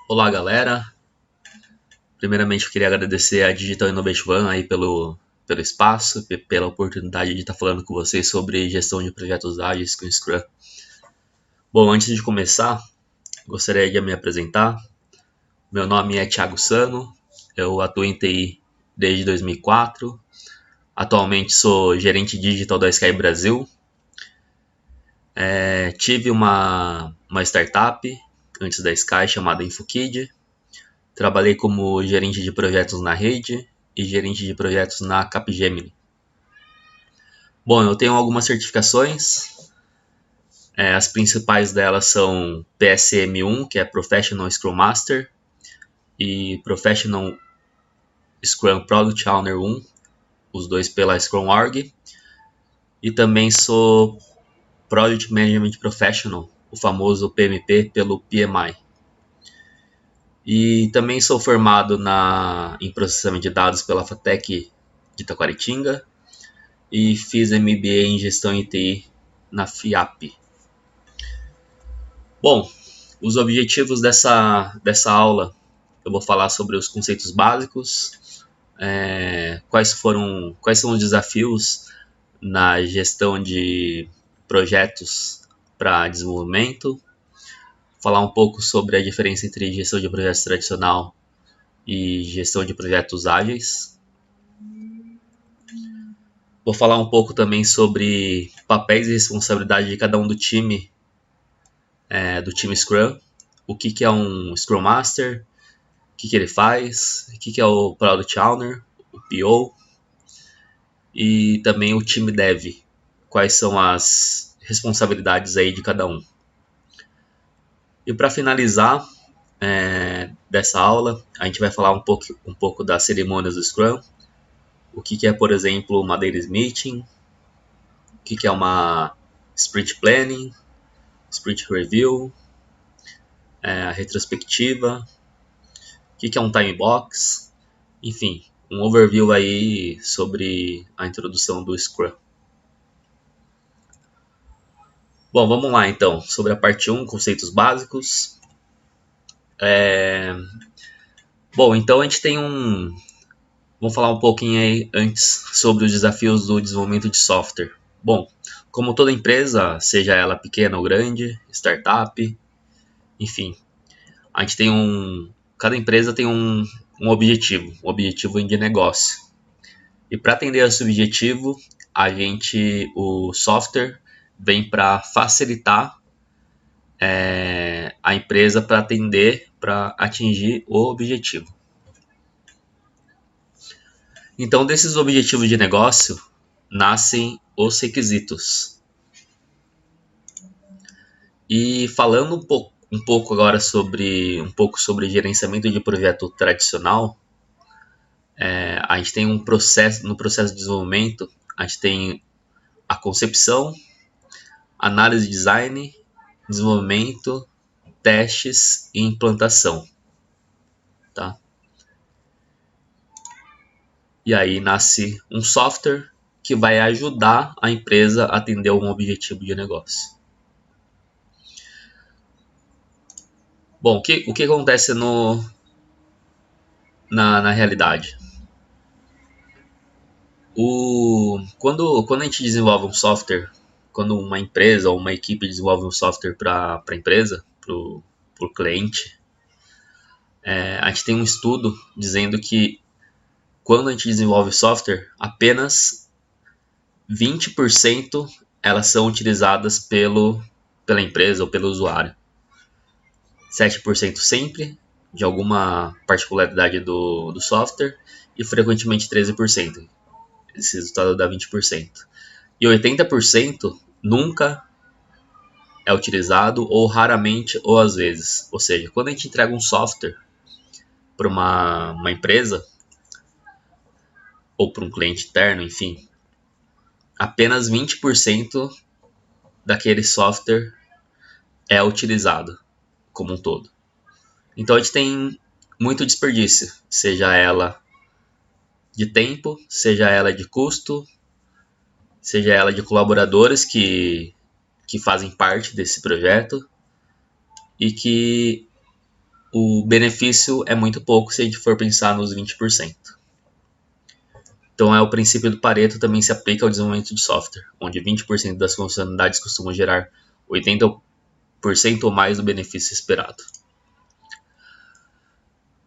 Olá, galera. Primeiramente, eu queria agradecer a Digital Innovation One aí pelo espaço, pela oportunidade de estar falando com vocês sobre gestão de projetos ágeis com Scrum. Bom, antes de começar, gostaria de me apresentar. Meu nome é Thiago Sano, eu atuo em TI desde 2004. Atualmente sou gerente digital da Sky Brasil. Tive uma startup antes da Sky chamada InfoKid. Trabalhei como gerente de projetos na rede e gerente de projetos na Capgemini. Bom, eu tenho algumas certificações. As principais delas são PSM1, que é Professional Scrum Master, e Professional Scrum Product Owner 1, os dois pela Scrum Org. E também sou Project Management Professional, o famoso PMP, pelo PMI. E também sou formado em processamento de dados pela FATEC de Taquaritinga e fiz MBA em gestão em TI na FIAP. Bom, os objetivos dessa aula, eu vou falar sobre os conceitos básicos, quais são os desafios na gestão de projetos para desenvolvimento, falar um pouco sobre a diferença entre gestão de projetos tradicional e gestão de projetos ágeis. Vou falar um pouco também sobre papéis e responsabilidade de cada um do time Scrum, o que é um Scrum Master, o que ele faz, o que é o Product Owner, o PO, e também o time Dev, quais são as responsabilidades aí de cada um. E para finalizar dessa aula, a gente vai falar um pouco das cerimônias do Scrum, o que é, por exemplo, uma Daily Meeting, o que é uma Sprint Planning, Sprint Review, a retrospectiva, o que é um Time Box, enfim, um overview aí sobre a introdução do Scrum. Bom, vamos lá então, sobre a parte 1, conceitos básicos. Bom, então a gente tem Vamos falar um pouquinho aí antes sobre os desafios do desenvolvimento de software. Bom, como toda empresa, seja ela pequena ou grande, startup, enfim, a gente tem cada empresa tem um objetivo de negócio. E para atender esse objetivo, o software vem para facilitar a empresa para atingir o objetivo. Então, desses objetivos de negócio, nascem os requisitos. E falando um pouco agora sobre gerenciamento de projeto tradicional, a gente tem no processo de desenvolvimento, a gente tem a concepção, análise de design, desenvolvimento, testes e implantação. Tá? E aí nasce um software que vai ajudar a empresa a atender um objetivo de negócio. Bom, o que acontece na realidade? Quando a gente desenvolve um software, quando uma empresa ou uma equipe desenvolve um software para a empresa, para o cliente, a gente tem um estudo dizendo que quando a gente desenvolve software, apenas 20% elas são utilizadas pela empresa ou pelo usuário. 7% sempre, de alguma particularidade do software, e frequentemente 13%. Esse resultado dá 20%. E 80% nunca é utilizado, ou raramente, ou às vezes. Ou seja, quando a gente entrega um software para uma empresa, ou para um cliente interno, enfim, apenas 20% daquele software é utilizado como um todo. Então a gente tem muito desperdício, seja ela de tempo, seja ela de custo, seja ela de colaboradores que fazem parte desse projeto e que o benefício é muito pouco se a gente for pensar nos 20%. Então o princípio do Pareto também se aplica ao desenvolvimento de software, onde 20% das funcionalidades costumam gerar 80% ou mais do benefício esperado.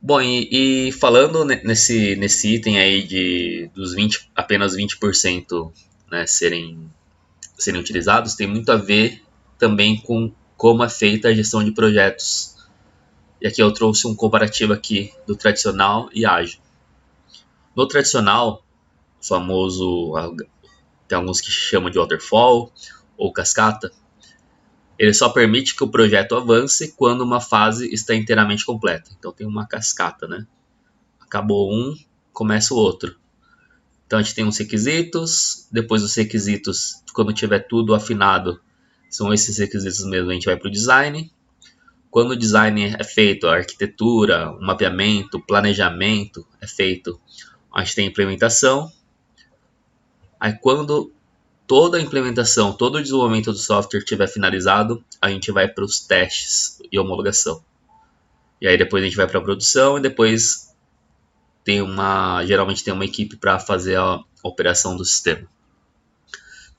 Bom, e falando nesse item aí dos apenas 20%, né, serem utilizados, tem muito a ver também com como é feita a gestão de projetos. E aqui eu trouxe um comparativo aqui do tradicional e ágil. No tradicional, o famoso, tem alguns que chamam de waterfall ou cascata, ele só permite que o projeto avance quando uma fase está inteiramente completa. Então tem uma cascata, né? Acabou um, começa o outro. Então a gente tem uns requisitos, depois dos requisitos, quando tiver tudo afinado, são esses requisitos mesmo, a gente vai para o design. Quando o design é feito, a arquitetura, o mapeamento, o planejamento é feito, a gente tem a implementação. Aí quando toda a implementação, todo o desenvolvimento do software estiver finalizado, a gente vai para os testes e homologação. E aí depois a gente vai para a produção e depois geralmente tem uma equipe para fazer a operação do sistema.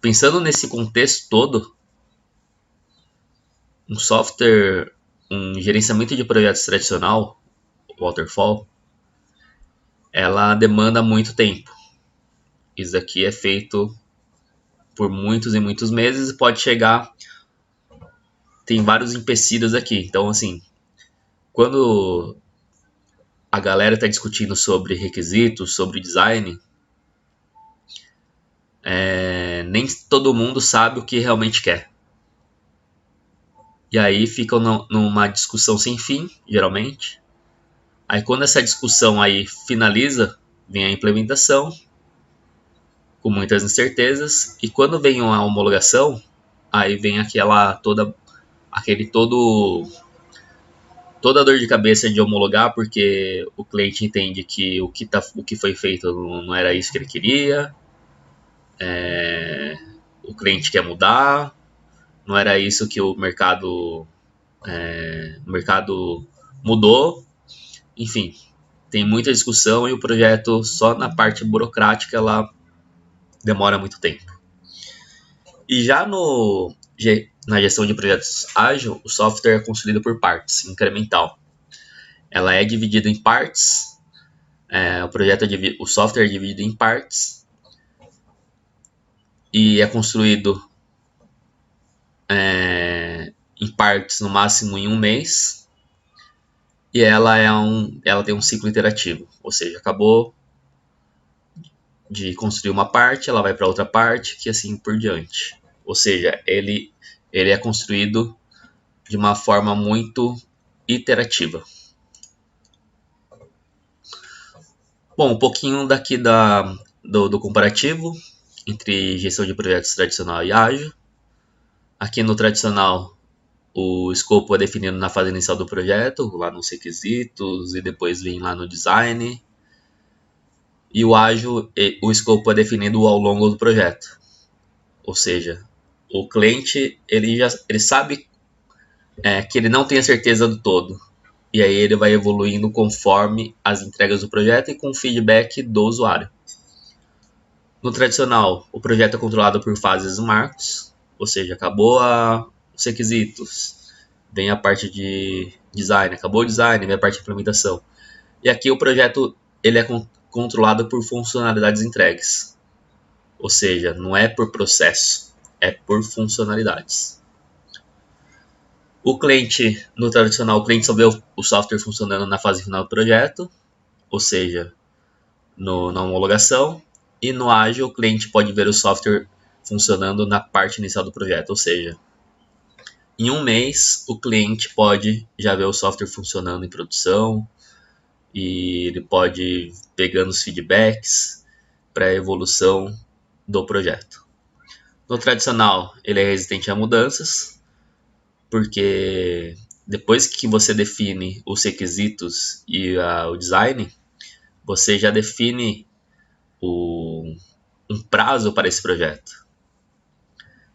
Pensando nesse contexto todo, um gerenciamento de projetos tradicional, waterfall, ela demanda muito tempo. Isso aqui é feito por muitos e muitos meses e pode chegar... Tem vários empecilhos aqui. Então, assim, quando a galera está discutindo sobre requisitos, sobre design, nem todo mundo sabe o que realmente quer. E aí ficam numa discussão sem fim, geralmente. Aí quando essa discussão aí finaliza, vem a implementação, com muitas incertezas, e quando vem a homologação, aí vem toda a dor de cabeça de homologar, porque o cliente entende que o que foi feito não era isso que ele queria, o cliente quer mudar, não era isso que o mercado mudou, enfim, tem muita discussão e o projeto só na parte burocrática ela demora muito tempo. E já na gestão de projetos ágil, o software é construído por partes, incremental. Ela é dividida em partes, o software é dividido em partes e é construído em partes no máximo em um mês, e ela tem um ciclo iterativo, ou seja, acabou de construir uma parte, ela vai para outra parte, que assim por diante. Ou seja, ele é construído de uma forma muito iterativa. Bom, um pouquinho daqui do comparativo entre gestão de projetos tradicional e ágil. Aqui no tradicional, o escopo é definido na fase inicial do projeto, lá nos requisitos, e depois vem lá no design. E o ágil, o escopo é definido ao longo do projeto. Ou seja, o cliente ele sabe que ele não tem a certeza do todo. E aí ele vai evoluindo conforme as entregas do projeto e com o feedback do usuário. No tradicional, o projeto é controlado por fases marcos, ou seja, acabou os requisitos, vem a parte de design, acabou o design, vem a parte de implementação. E aqui o projeto ele é controlado por funcionalidades entregues, ou seja, não é por processo, é por funcionalidades. O cliente, no tradicional, o cliente só vê o software funcionando na fase final do projeto, ou seja, na homologação, e no ágil o cliente pode ver o software funcionando na parte inicial do projeto, ou seja, em um mês o cliente pode já ver o software funcionando em produção e ele pode ir pegando os feedbacks para a evolução do projeto. No tradicional, ele é resistente a mudanças, porque depois que você define os requisitos e o design, você já define um prazo para esse projeto.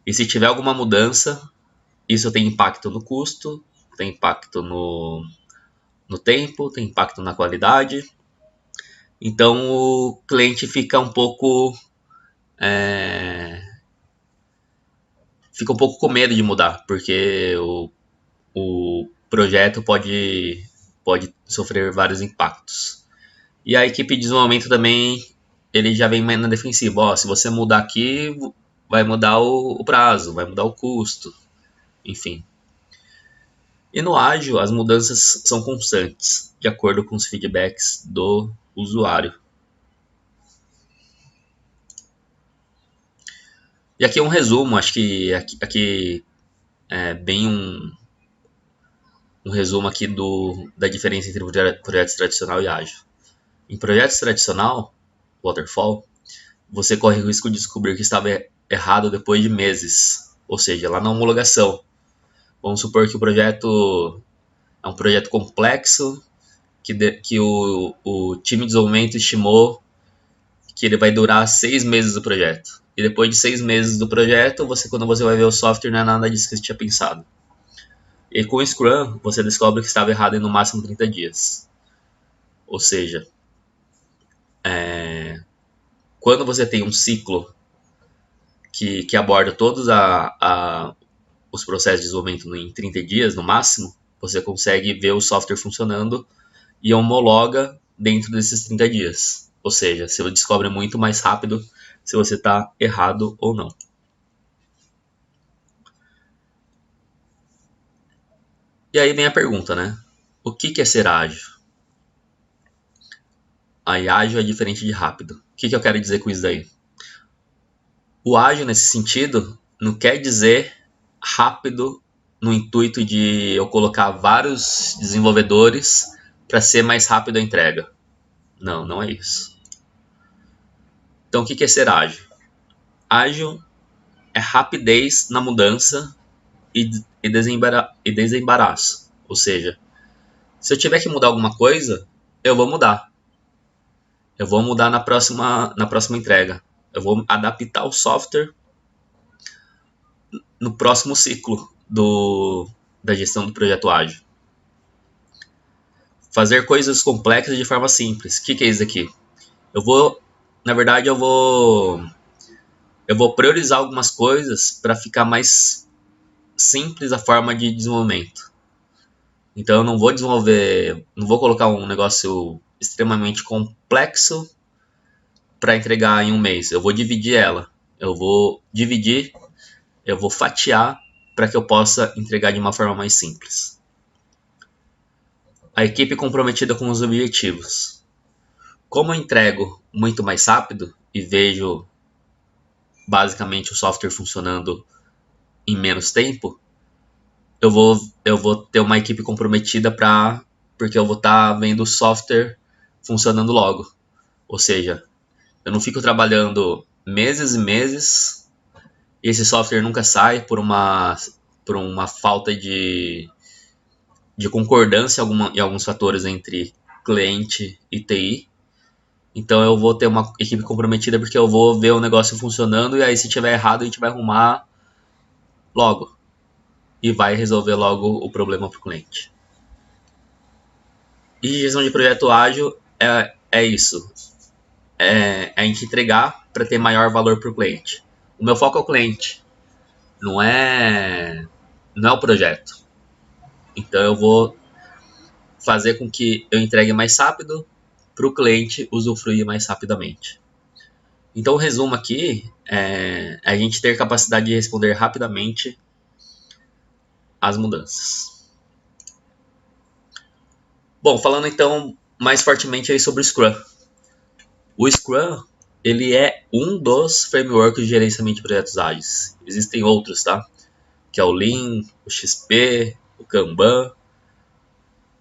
E se tiver alguma mudança, isso tem impacto no custo, tem impacto no tempo, tem impacto na qualidade. Então o cliente fica um pouco com medo de mudar, porque o projeto pode sofrer vários impactos. E a equipe de desenvolvimento também, ele já vem mais na defensiva. Ó, se você mudar aqui, vai mudar o prazo, vai mudar o custo, enfim. E no ágil, as mudanças são constantes, de acordo com os feedbacks do usuário. E aqui é um resumo, acho que aqui é bem um resumo aqui da diferença entre projetos tradicional e ágil. Em projetos tradicional, waterfall, você corre o risco de descobrir que estava errado depois de meses, ou seja, lá na homologação. Vamos supor que o projeto é um projeto complexo, que o time de desenvolvimento estimou que ele vai durar 6 meses do projeto. E depois de 6 meses do projeto, quando você vai ver o software, não é nada disso que você tinha pensado. E com o Scrum, você descobre que estava errado em no máximo 30 dias. Ou seja, quando você tem um ciclo que aborda todos os processos de desenvolvimento em 30 dias, no máximo, você consegue ver o software funcionando e homologa dentro desses 30 dias. Ou seja, você descobre muito mais rápido se você está errado ou não. E aí vem a pergunta, né? O que é ser ágil? Aí ágil é diferente de rápido. O que eu quero dizer com isso daí? O ágil, nesse sentido, não quer dizer rápido no intuito de eu colocar vários desenvolvedores para ser mais rápido a entrega. Não, não é isso. Então, o que é ser ágil? Ágil é rapidez na mudança e desembaraço. Ou seja, se eu tiver que mudar alguma coisa, eu vou mudar. Eu vou mudar na próxima entrega. Eu vou adaptar o software no próximo ciclo da gestão do projeto ágil. Fazer coisas complexas de forma simples. O que é isso aqui? Na verdade, eu vou priorizar algumas coisas para ficar mais simples a forma de desenvolvimento. Então eu não vou colocar um negócio extremamente complexo para entregar em um mês. Eu vou dividir ela. Eu vou fatiar para que eu possa entregar de uma forma mais simples. A equipe comprometida com os objetivos. Como eu entrego muito mais rápido e vejo basicamente o software funcionando em menos tempo, eu vou ter uma equipe comprometida porque eu vou estar vendo o software funcionando logo. Ou seja, eu não fico trabalhando meses e meses e esse software nunca sai por uma falta de concordância em alguns fatores entre cliente e TI. Então eu vou ter uma equipe comprometida porque eu vou ver o negócio funcionando e aí se tiver errado a gente vai arrumar logo e vai resolver logo o problema para o cliente. E gestão de projeto ágil é isso. É a gente entregar para ter maior valor para o cliente. O meu foco é o cliente, não é o projeto. Então eu vou fazer com que eu entregue mais rápido para o cliente usufruir mais rapidamente. Então o resumo aqui é a gente ter capacidade de responder rapidamente às mudanças. Bom, falando então mais fortemente aí sobre o Scrum. O Scrum, ele é um dos frameworks de gerenciamento de projetos ágeis. Existem outros, tá? Que é o Lean, o XP, o Kanban.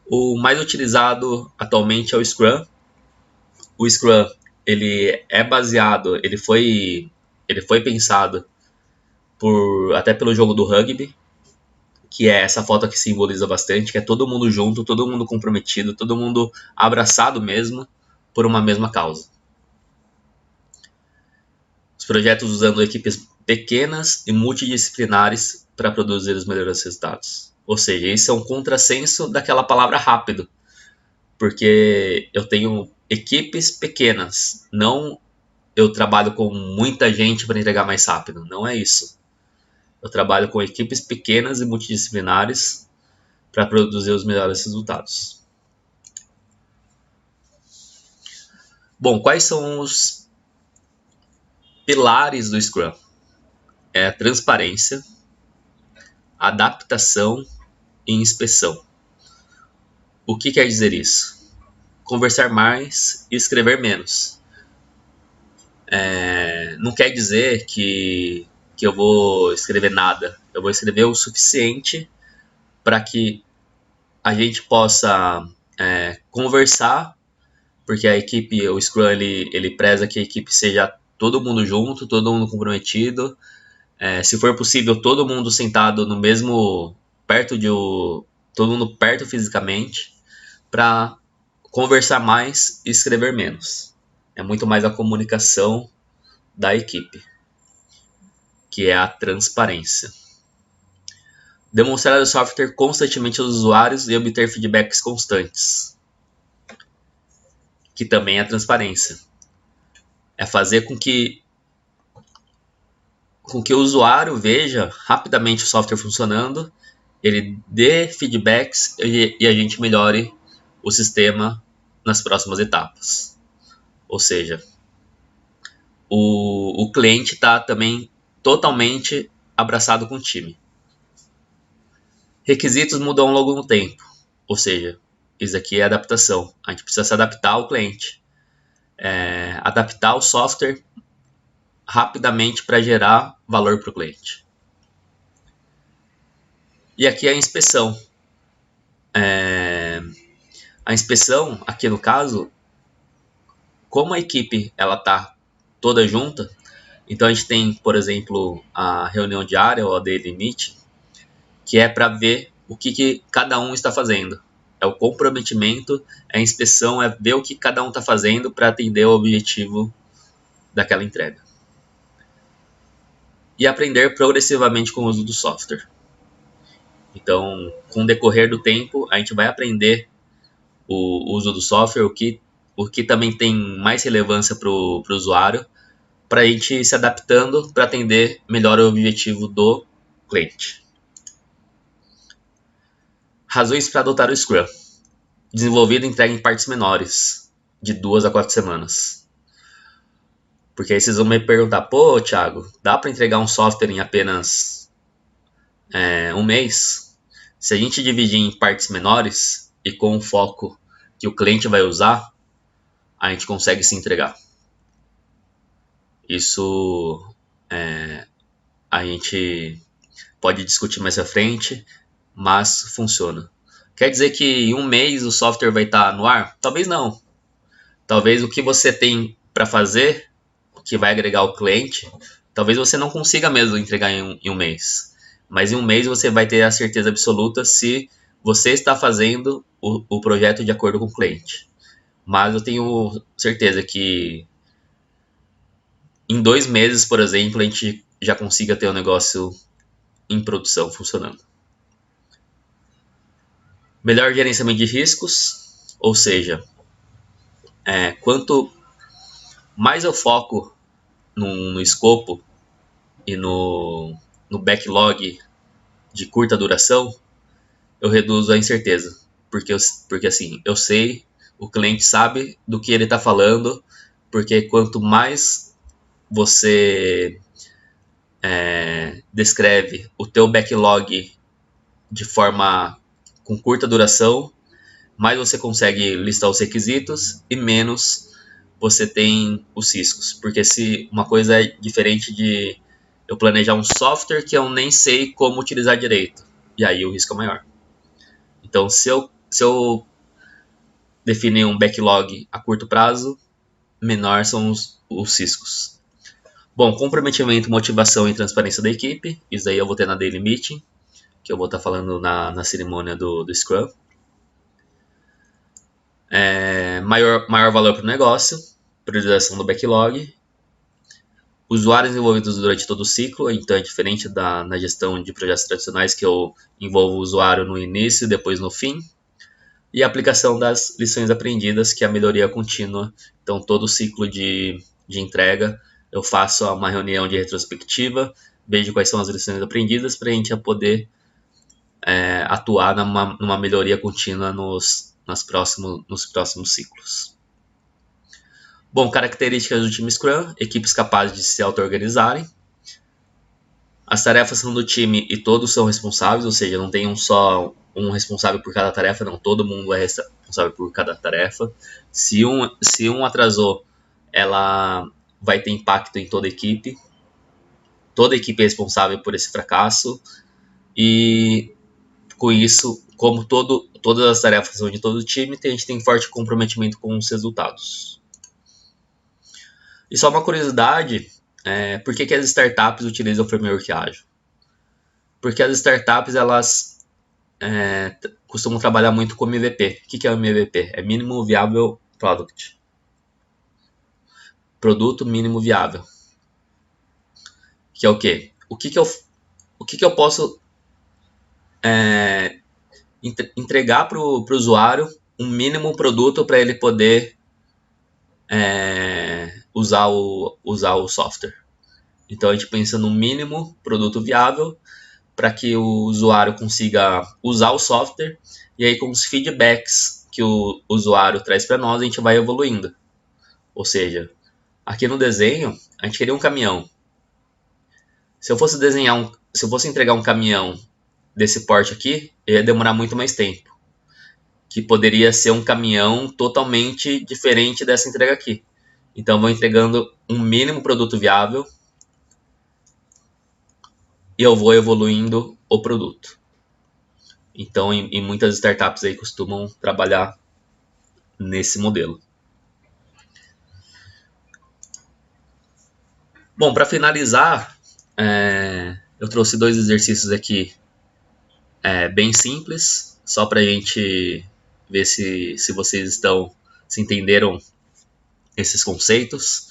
O mais utilizado atualmente é o Scrum. O Scrum, ele é baseado, ele foi pensado até pelo jogo do rugby, que é essa foto que simboliza bastante, que é todo mundo junto, todo mundo comprometido, todo mundo abraçado mesmo por uma mesma causa. Os projetos usando equipes pequenas e multidisciplinares para produzir os melhores resultados. Ou seja, isso é um contrassenso daquela palavra rápido. porque eu tenho equipes pequenas, não eu trabalho com muita gente para entregar mais rápido, não é isso. Eu trabalho com equipes pequenas e multidisciplinares para produzir os melhores resultados. Bom, quais são os pilares do Scrum? É a transparência, adaptação e inspeção. O que quer dizer isso? Conversar mais e escrever menos. Não quer dizer que eu vou escrever nada. Eu vou escrever o suficiente para que a gente possa conversar, porque a equipe, o Scrum, ele preza que a equipe seja todo mundo junto, todo mundo comprometido. Se for possível, todo mundo sentado no mesmo, todo mundo perto fisicamente, para conversar mais e escrever menos. É muito mais a comunicação da equipe, que é a transparência. Demonstrar o software constantemente aos usuários e obter feedbacks constantes, que também é a transparência. É fazer com que o usuário veja rapidamente o software funcionando, ele dê feedbacks e a gente melhore o sistema nas próximas etapas. Ou seja, o cliente está também totalmente abraçado com o time. Requisitos mudam ao longo do tempo, ou seja, isso aqui é adaptação. A gente precisa se adaptar ao cliente, adaptar o software rapidamente para gerar valor para o cliente. E aqui é a inspeção. A inspeção, aqui no caso, como a equipe ela está toda junta, então a gente tem, por exemplo, a reunião diária ou a daily meeting, que é para ver o que cada um está fazendo. É o comprometimento, é a inspeção, é ver o que cada um está fazendo para atender o objetivo daquela entrega. E aprender progressivamente com o uso do software. Então, com o decorrer do tempo, a gente vai aprender o uso do software, o que também tem mais relevância para o usuário, para a gente ir se adaptando para atender melhor o objetivo do cliente. Razões para adotar o Scrum. Desenvolvido e entregue em partes menores, de 2 a 4 semanas. Porque aí vocês vão me perguntar, pô, Thiago, dá para entregar um software em apenas um mês? Se a gente dividir em partes menores e com o foco que o cliente vai usar, a gente consegue se entregar. Isso a gente pode discutir mais à frente, mas funciona. Quer dizer que em um mês o software vai estar no ar? Talvez não. Talvez o que você tem para fazer, o que vai agregar ao cliente, talvez você não consiga mesmo entregar em um mês. Mas em um mês você vai ter a certeza absoluta se você está fazendo o projeto de acordo com o cliente. Mas eu tenho certeza que em 2 meses, por exemplo, a gente já consiga ter o negócio em produção funcionando. Melhor gerenciamento de riscos, ou seja, quanto mais eu foco no escopo e no backlog de curta duração, eu reduzo a incerteza. Porque assim, eu sei, o cliente sabe do que ele está falando, porque quanto mais você descreve o teu backlog de forma com curta duração, mais você consegue listar os requisitos e menos você tem os riscos. Porque se uma coisa é diferente de eu planejar um software que eu nem sei como utilizar direito, e aí o risco é maior. Então, se eu definir um backlog a curto prazo, menor são os riscos. Bom, comprometimento, motivação e transparência da equipe. Isso aí eu vou ter na Daily Meeting, que eu vou estar falando na cerimônia do Scrum. Maior valor para o negócio, priorização do backlog. Usuários envolvidos durante todo o ciclo, então é diferente na gestão de projetos tradicionais que eu envolvo o usuário no início e depois no fim. E a aplicação das lições aprendidas, que é a melhoria contínua. Então, todo o ciclo de entrega, eu faço uma reunião de retrospectiva, vejo quais são as lições aprendidas para a gente poder atuar numa melhoria contínua nos próximos ciclos. Bom, características do time Scrum: equipes capazes de se auto-organizarem. As tarefas são do time e todos são responsáveis, ou seja, não tem só um responsável por cada tarefa, não, todo mundo é responsável por cada tarefa. Se um atrasou, ela vai ter impacto em toda a equipe. Toda a equipe é responsável por esse fracasso. E com isso, como todas as tarefas são de todo o time, a gente tem forte comprometimento com os resultados. E só uma curiosidade, por que as startups utilizam o framework ágil? Porque as startups, elas costumam trabalhar muito com MVP. O que é o MVP? É Minimum Viable Product. Produto mínimo viável. Que é o quê? O que eu posso entregar para o usuário um mínimo produto para ele poder usar o software. Então a gente pensa no mínimo produto viável para que o usuário consiga usar o software, e aí com os feedbacks que o usuário traz para nós, a gente vai evoluindo. Ou seja, aqui no desenho, a gente queria um caminhão. Se eu fosse entregar um caminhão desse porte aqui, ia demorar muito mais tempo. Que poderia ser um caminhão totalmente diferente dessa entrega aqui. Então, vou entregando um mínimo produto viável e eu vou evoluindo o produto. Então, em muitas startups aí costumam trabalhar nesse modelo. Bom, para finalizar, eu trouxe 2 exercícios aqui bem simples, só para a gente ver se vocês se entenderam esses conceitos.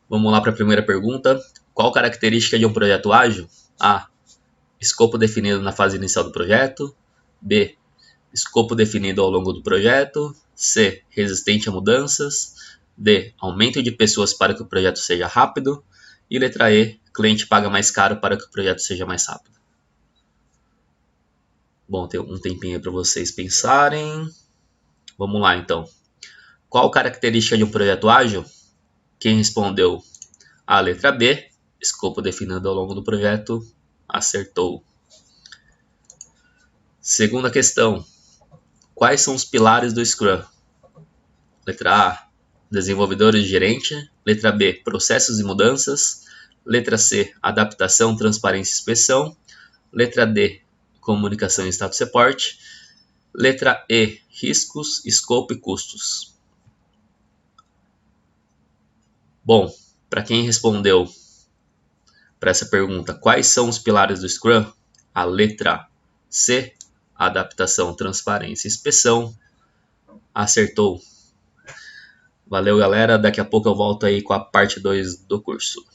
Vamos lá para a primeira pergunta. Qual característica de um projeto ágil? A. Escopo definido na fase inicial do projeto. B. Escopo definido ao longo do projeto. C. Resistente a mudanças. D. Aumento de pessoas para que o projeto seja rápido. E letra E. Cliente paga mais caro para que o projeto seja mais rápido. Bom, tem um tempinho para vocês pensarem. Vamos lá, então. Qual característica de um projeto ágil? Quem respondeu a letra B, escopo definido ao longo do projeto, acertou. Segunda questão. Quais são os pilares do Scrum? Letra A, desenvolvedores e gerente. Letra B, processos e mudanças. Letra C, adaptação, transparência e inspeção. Letra D, comunicação e status support. Letra E, riscos, escopo e custos. Bom, para quem respondeu para essa pergunta, quais são os pilares do Scrum? A letra C, adaptação, transparência e inspeção, acertou. Valeu, galera. Daqui a pouco eu volto aí com a parte 2 do curso.